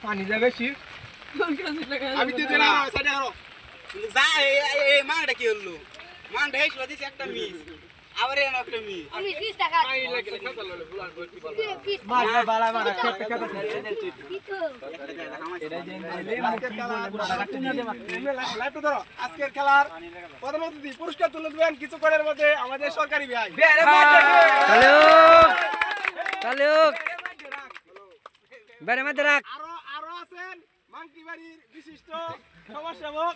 পানি যাবে বেশি আমি তো দিনা সাইডে করো যা এই মানটা কি হলো মানটা হেই সদিস একটা মিস আবার এর একটা মিস আমি 20 টাকা আই লাগে খেতে ললে ফুলান ভর্তি বল মার বালা মার খেতে খেতে আজকের খেলার প্রথম অতিথি পুরস্কার তুলে দিবেন কিছুক্ষণের মধ্যে আমাদের সরকারি ভাই আরো আছেন মাংকি বাড়ির বিশিষ্ট সমাজসেবক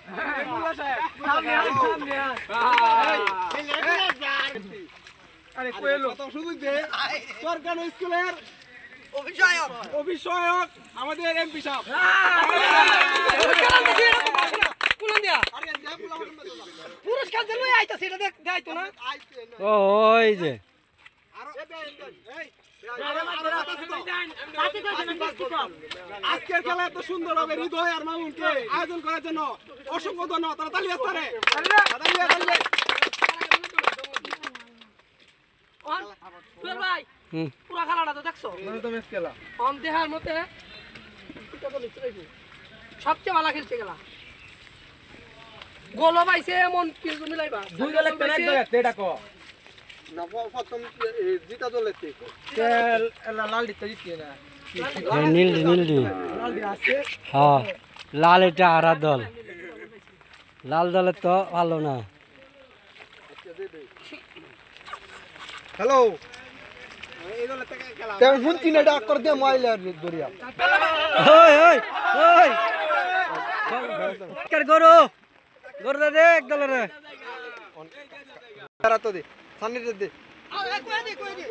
মোল্লা সাহেব আরে কইলো তো শুধু দে সরকারি স্কুলের অভিষয়ক আমাদের এমপি সাহেব পুরস্কার দিল আইতাছে এটা দেখাইতো না ওই যে আজকের খেলা এত সুন্দর হবে হৃদয় আর মামুনকে আয়োজন করার জন্য অসংখ্য ধন্যবাদ তারা তালি আসতে ভাই পুরা খেলাটা তো দেখছো অন দেহার মতে সবচেয়ে ভালো খেলতে গেলা গোলও পাইছে এমন কিছু মিলাইবা দুই দল একটা এক দল একটা এটা কো না প্রথম জিতা দলের থেকে লাল দিতে জিতছে না নীল লাল দি আছে হ্যাঁ লাল এটা আরা দল লাল দলের তো ভালো না হ্যালো এই দলের থেকে খেলা তেমন শুনছি না ডাক করে দে মাইলা দরিয়া ওই ওই ওই কার গরু গরু দে এক দলের তারা তো দে সামনে দে কই দে